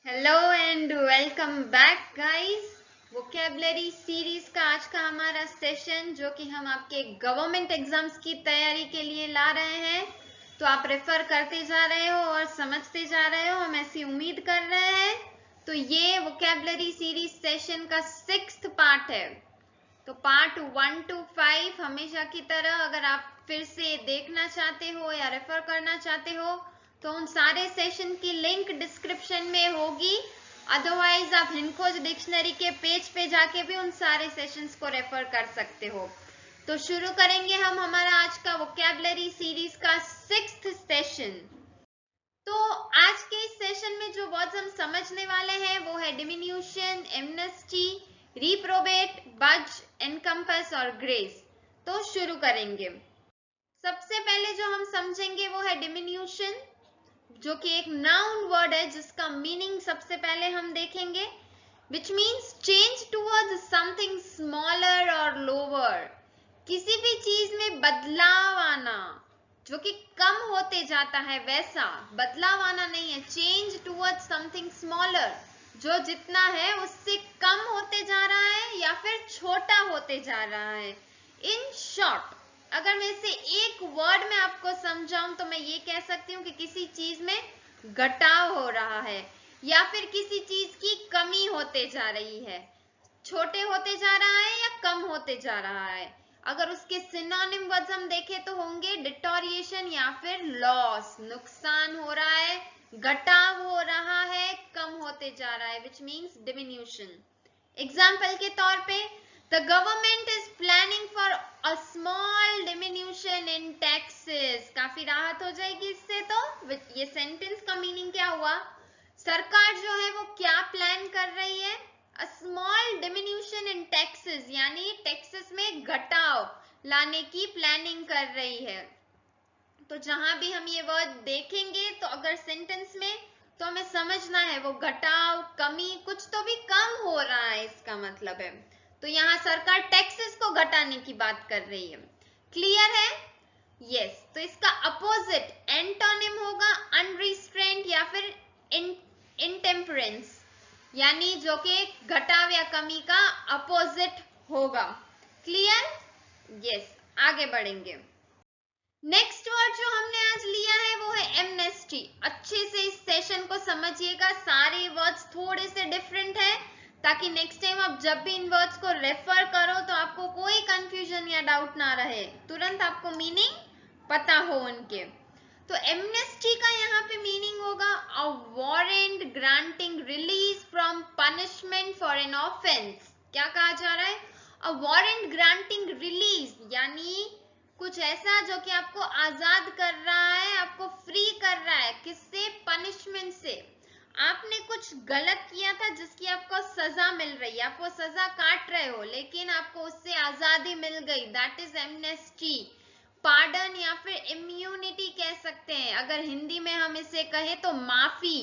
Hello and welcome back guys. Vocabulary series का आज का हमारा सेशन जो कि हम आपके गवर्नमेंट एग्जाम्स की तैयारी के लिए ला रहे हैं, तो आप रेफर करते जा रहे हो और समझते जा रहे हो, हम ऐसी उम्मीद कर रहे हैं। तो ये वोकेबलरी सीरीज सेशन का 6th पार्ट है। तो पार्ट 1 to 5 हमेशा की तरह अगर आप फिर से देखना चाहते हो या रेफर करना चाहते हो तो उन सारे सेशन की लिंक डिस्क्रिप्शन में होगी। अदरवाइज आप हिंदखोज डिक्शनरी के पेज पे जाके भी उन सारे सेशंस को रेफर कर सकते हो। तो शुरू करेंगे हम हमारा आज का वोकेबलरी सीरीज का 6th सेशन। तो आज के इस सेशन में जो वर्ड्स हम समझने वाले हैं वो है डिमिन्यूशन, एमनेस्टी, रिप्रोबेट, बज, एनकम्पस और ग्रेस। तो शुरू करेंगे। सबसे पहले जो हम समझेंगे वो है डिमिन्यूशन, जो कि एक नाउन वर्ड है जिसका मीनिंग सबसे पहले हम देखेंगे, which means change towards something smaller और लोअर। किसी भी चीज में बदलाव आना जो कि कम होते जाता है, वैसा बदलाव आना नहीं है। चेंज टूवर्ड्स समथिंग स्मॉलर, जो जितना है उससे कम होते जा रहा है या फिर छोटा होते जा रहा है। इन शॉर्ट, अगर मैं इसे एक वर्ड में आपको समझाऊं तो मैं ये कह सकती हूँ कि किसी चीज में घटाव हो रहा है या फिर किसी चीज की कमी होते जा रही है, छोटे होते जा रहा है या कम होते जा रहा है। अगर उसके सिनोनिम वर्ड्स हम देखें तो होंगे डिटोरिएशन या फिर लॉस, नुकसान हो रहा है, घटाव हो रहा है, कम होते जा रहा है, विच मीन्स डिमिन्यूशन। एग्जाम्पल के तौर पे, the government is planning for a small diminution in taxes. काफी राहत हो जाएगी इससे। तो ये सेंटेंस का मीनिंग क्या हुआ, सरकार जो है वो क्या प्लान कर रही है, a small diminution in taxes, यानी टैक्सेस में घटाव लाने की प्लानिंग कर रही है। तो जहां भी हम ये वर्ड देखेंगे तो अगर सेंटेंस में, तो हमें समझना है वो घटाव, कमी, कुछ तो भी कम हो रहा है, इसका मतलब है। तो यहाँ सरकार टैक्सेस को घटाने की बात कर रही है। क्लियर है? यस। तो इसका अपोजिट एंटोनिम होगा अनरिस्ट्रेंट या फिर इनटेम्परेंस, यानी जो कि घटाव या कमी का अपोजिट होगा। क्लियर? यस। आगे बढ़ेंगे। नेक्स्ट वर्ड जो हमने आज लिया है वो है एमनेस्टी। अच्छे से इस सेशन को समझिएगा, सारे वर्ड्स थोड़े से डिफरेंट है ताकि नेक्स्ट टाइम आप जब भी इन वर्ड्स को रेफर करो तो आपको कोई कंफ्यूजन या डाउट ना रहे, तुरंत आपको मीनिंग पता हो उनके। तो एमनेस्टी का यहाँ पे मीनिंग होगा a warrant granting release from punishment for an offence. क्या कहा जा रहा है, अ वारंट ग्रांटिंग रिलीज, यानी कुछ ऐसा जो कि आपको आजाद कर रहा है, आपको फ्री कर रहा है, किससे, पनिशमेंट से। आपने कुछ गलत किया था जिसकी आपको सजा मिल रही है, आप वो सजा काट रहे हो लेकिन आपको उससे आजादी मिल गई, दैट इज एमनेस्टी। पार्डन या फिर इम्यूनिटी कह सकते हैं, अगर हिंदी में हम इसे कहें तो माफी,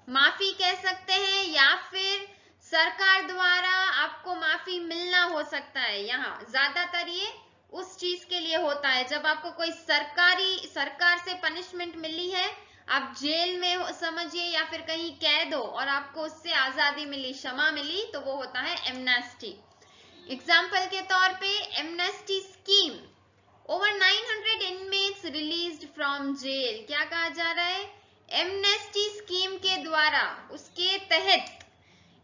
माफी कह सकते हैं, या फिर सरकार द्वारा आपको माफी मिलना हो सकता है। यहाँ ज्यादातर ये उस चीज के लिए होता है जब आपको कोई सरकार से पनिशमेंट मिली है, आप जेल में हो समझिए या फिर कहीं कैद हो और आपको उससे आजादी मिली, क्षमा मिली, तो वो होता है एमनेस्टी। एग्जाम्पल के तौर पे amnesty scheme, over 900 inmates released from jail. क्या कहा जा रहा है, एमनेस्टी स्कीम के द्वारा, उसके तहत,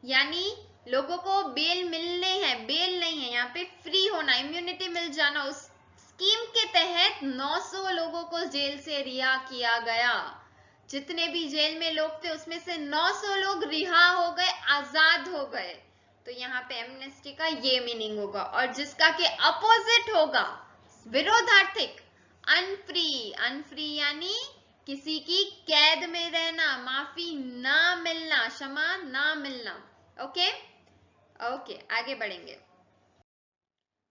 यानी लोगों को बेल मिलने हैं, बेल नहीं है यहाँ पे, फ्री होना, इम्यूनिटी मिल जाना, उस स्कीम के तहत 900 लोगों को जेल से रिहा किया गया। जितने भी जेल में लोग थे उसमें से 900 लोग रिहा हो गए, आजाद हो गए। तो यहाँ पे एमनेस्टी का ये मीनिंग होगा। और जिसका के अपोजिट होगा विरोधार्थिक, अनफ्री। अनफ्री यानी किसी की कैद में रहना, माफी ना मिलना, क्षमा ना मिलना। ओके ओके, आगे बढ़ेंगे।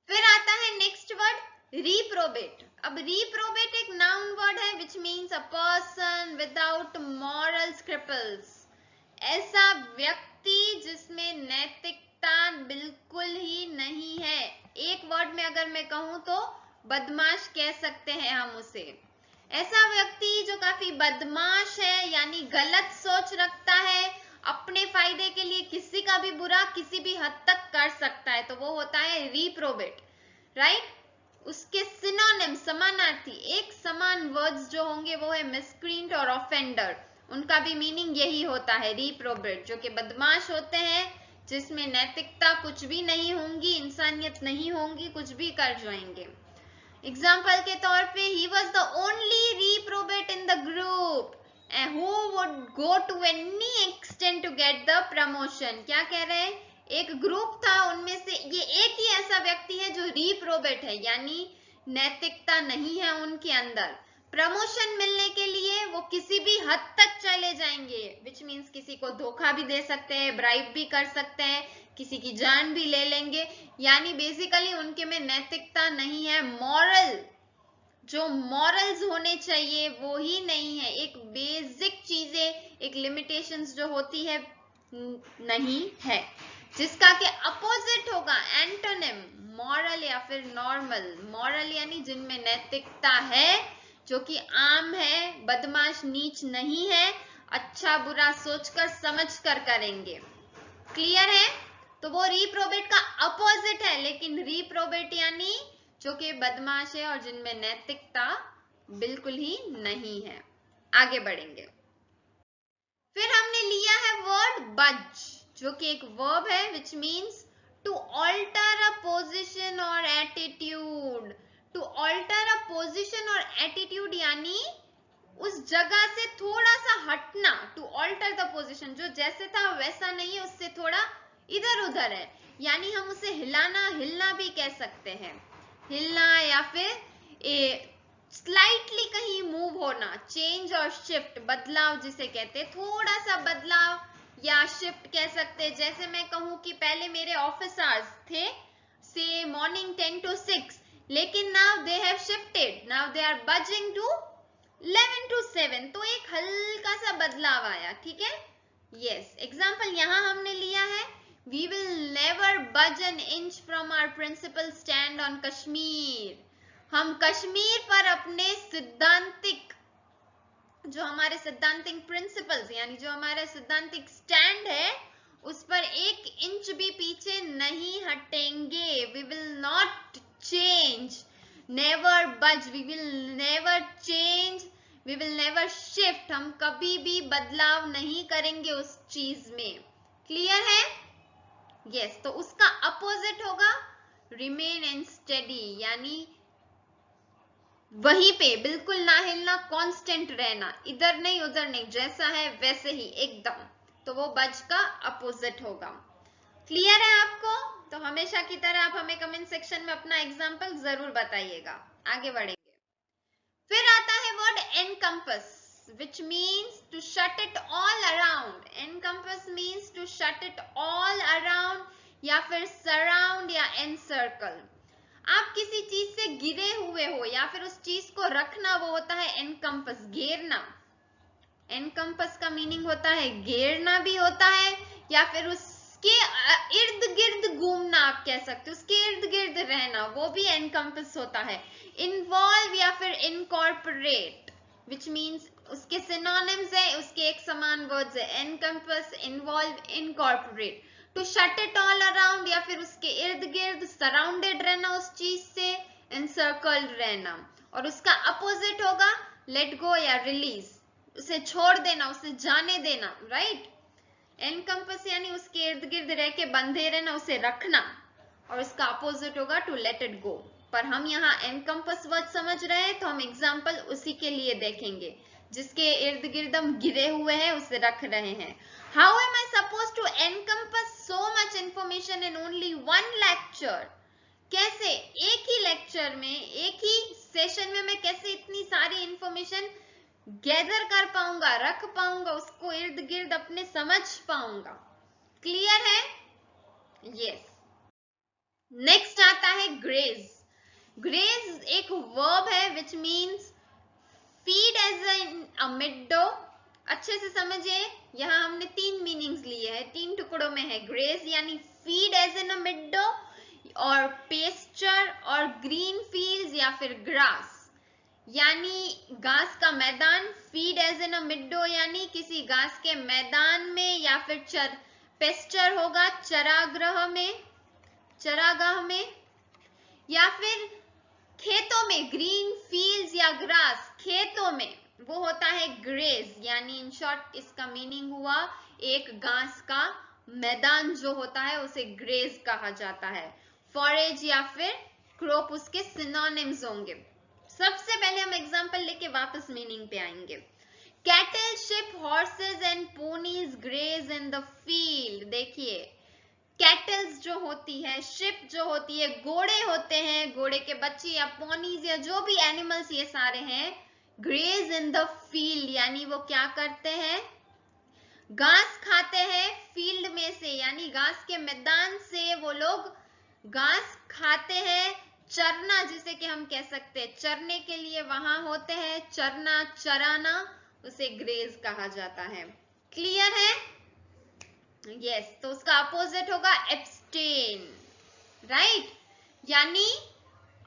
फिर आता है नेक्स्ट वर्ड रिप्रोबेट। अब रिप्रोबेट एक नाउन वर्ड है which means a person without moral scruples. ऐसा व्यक्ति जिसमें नैतिकता बिल्कुल ही नहीं है। एक वर्ड में अगर मैं कहूं तो बदमाश कह सकते हैं हम उसे। ऐसा व्यक्ति जो काफी बदमाश है, यानी गलत सोच रखता है, अपने फायदे के लिए किसी का भी बुरा किसी भी हद तक कर सकता है, तो वो होता है रिप्रोबेट, राइट। उसके सिनोनिम, समानार्थी, एक समान वर्ड्स जो होंगे वो है मिसक्रींट और ऑफेंडर। उनका भी मीनिंग यही होता है, रिप्रोबेट, जो कि बदमाश होते हैं, जिसमें नैतिकता कुछ भी नहीं होंगी, इंसानियत नहीं होंगी, कुछ भी कर जाएंगे। एग्जाम्पल के तौर पे, he was the only reprobate in the group and who would go to any extent to get the promotion। क्या कह रहे हैं, एक ग्रुप था, उनमें से ये एक ही ऐसा व्यक्ति है जो रिप्रोबेट है, यानी नैतिकता नहीं है उनके अंदर। प्रमोशन मिलने के लिए वो किसी भी हद तक चले जाएंगे, विच मीन्स किसी को धोखा भी दे सकते हैं, ब्राइब भी कर सकते हैं, किसी की जान भी ले लेंगे, यानी बेसिकली उनके में नैतिकता नहीं है, मॉरल, जो मॉरल्स होने चाहिए वो ही नहीं है, एक बेसिक चीजें, एक लिमिटेशंस जो होती है नहीं है, जिसका के अपोजिट होगा एंटोनिम, मॉरल या फिर नॉर्मल। मॉरल यानी जिनमें नैतिकता है, जो कि आम है, बदमाश नीच नहीं है, अच्छा बुरा सोचकर समझकर करेंगे। क्लियर है, तो वो रिप्रोबेट का अपोजिट है, लेकिन रिप्रोबेट यानी जो कि बदमाश है और जिनमें नैतिकता बिल्कुल ही नहीं है। आगे बढ़ेंगे। फिर हमने लिया है वर्ड बज, जो कि एक वर्ब है which means to alter a position or attitude. To alter a position or attitude यानी उस जगह से थोड़ा सा हटना, टू ऑल्टर द पोजिशन, जो जैसे था वैसा नहीं है, उससे थोड़ा इधर उधर है, यानी हम उसे हिलाना, हिलना भी कह सकते हैं, हिलना या फिर स्लाइटली कहीं मूव होना, चेंज और शिफ्ट, बदलाव जिसे कहते हैं, थोड़ा सा बदलाव या शिफ्ट कह सकते हैं। जैसे मैं कहूं कि पहले मेरे ऑफिस आवर्स थे से मॉर्निंग 10 to 6, लेकिन now they have shifted, now they are budging to 11 to 7, तो एक हल्का सा बदलाव आया, ठीक है। यस, एग्जाम्पल यहां हमने लिया है, we will never budge an inch from our principal stand on Kashmir। हम कश्मीर पर अपने सिद्धांतिक, जो हमारे सिद्धांतिक प्रिंसिपल्स यानी जो हमारे सिद्धांतिक स्टैंड है, उस पर 1 इंच भी पीछे नहीं हटेंगे। we will not change, never budge, we will never change, we will never shift, हम कभी भी बदलाव नहीं करेंगे उस चीज में। क्लियर है, यस। तो उसका अपोजिट होगा रिमेन एंड स्टेडी, यानी वहीं पे बिल्कुल ना हिलना, कांस्टेंट रहना, इधर नहीं उधर नहीं, जैसा है वैसे ही एकदम, तो वो बज का अपोजिट होगा। क्लियर है आपको, तो हमेशा की तरह आप हमें कमेंट सेक्शन में अपना एग्जाम्पल जरूर बताइएगा। आगे बढ़ेंगे। फिर आता है word encompass, which means to shut it all around। encompass means to shut it all around या फिर surround या encircle। आप किसी चीज से घिरे हुए हो या फिर उस चीज को रखना, वो होता है encompass, घेरना। encompass का मीनिंग होता है घेरना भी होता है, या फिर उसके इर्द गिर्द घूमना, आप कह सकते हो उसके इर्द गिर्द रहना, वो भी encompass होता है। इन्वॉल्व या फिर इनकॉर्पोरेट, विच मीन्स उसके सिनोनिम्स है, उसके एक समान वर्ड्स है, encompass, involve, incorporate. To shut it all around या फिर उसके इर्द गिर्द सराउंडेड रहना उस चीज से, एनसर्कल्ड रहना। और उसका अपोजिट होगा लेट गो या रिलीज, उसे छोड़ देना, उसे जाने देना, राइट। एनकम्पस यानी उसके इर्द गिर्द रह के बंधे रहना, उसे रखना, और उसका अपोजिट होगा टू लेट इट गो। पर हम यहाँ एनकम्पस वर्ड समझ रहे हैं, तो हम एग्जाम्पल उसी के लिए देखेंगे, जिसके इर्द गिर्द हम घिरे हुए हैं, उसे रख रहे हैं। How am I suppose to encompass so much information in only 1 lecture. कैसे एक ही लेक्चर में, एक ही सेशन में मैं कैसे इतनी सारी इंफॉर्मेशन गैदर कर पाऊंगा, रख पाऊंगा, उसको इर्द गिर्द अपने समझ पाऊंगा। क्लियर है, यस। नेक्स्ट आता है ग्रेज। ग्रेज एक वर्ब है which means feed as a meadow. अच्छे से समझिए, यहाँ हमने 3 मीनिंग्स लिए हैं, 3 टुकड़ों में है। ग्रेज यानी फीड एज इन अ मिडो, और पेस्चर और ग्रीन फील्ड्स या फिर ग्रास, यानी घास का मैदान, फीड एज इन अ मिडो यानी किसी घास के मैदान में, या फिर पेस्चर होगा चरागाह में, या फिर खेतों में, ग्रीन फील्ड्स या ग्रास, खेतों में वो होता है ग्रेज, यानी इन शॉर्ट इसका मीनिंग हुआ एक घास का मैदान जो होता है उसे ग्रेज कहा जाता है। फॉरेज या फिर क्रॉप उसके सिनोनिम्स होंगे। सबसे पहले हम एग्जांपल लेके वापस मीनिंग पे आएंगे। Cattle, sheep, horses and ponies graze in the field. देखिए कैटल्स जो होती है, शिप जो होती है, घोड़े होते हैं, घोड़े के बच्चे या पोनीज या जो भी एनिमल्स ये सारे हैं, ग्रेज इन द फील्ड यानी वो क्या करते हैं, घास खाते हैं फील्ड में से, यानी घास के मैदान से वो लोग घास खाते हैं। चरना जिसे कि हम कह सकते हैं चरने के लिए वहां होते हैं, चरना, चराना, उसे ग्रेज कहा जाता है। क्लियर है? यस, तो उसका अपोजिट होगा एब्स्टेन, राइट, यानी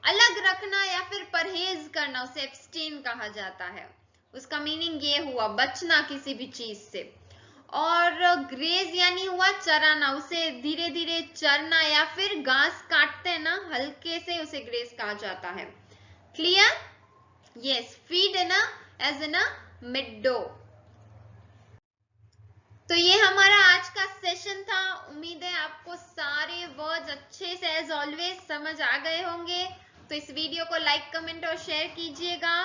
अलग रखना या फिर परहेज करना, उसे एब्स्टेन कहा जाता है। उसका मीनिंग ये हुआ बचना किसी भी चीज से। और ग्रेज यानी हुआ चराना, उसे धीरे धीरे चरना, या फिर घास काटते हैं ना हल्के से, उसे ग्रेज कहा जाता है। Clear? Yes, feed in as in a meadow. तो ये हमारा आज का सेशन था। उम्मीद है आपको सारे वर्ड्स अच्छे से एज ऑलवेज समझ आ गए होंगे। तो इस वीडियो को लाइक, कमेंट और शेयर कीजिएगा।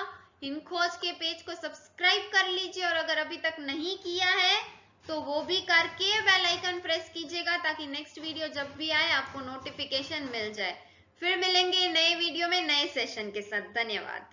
हिंदखोज के पेज को सब्सक्राइब कर लीजिए, और अगर अभी तक नहीं किया है तो वो भी करके बेल आइकन प्रेस कीजिएगा, ताकि नेक्स्ट वीडियो जब भी आए आपको नोटिफिकेशन मिल जाए। फिर मिलेंगे नए वीडियो में नए सेशन के साथ। धन्यवाद।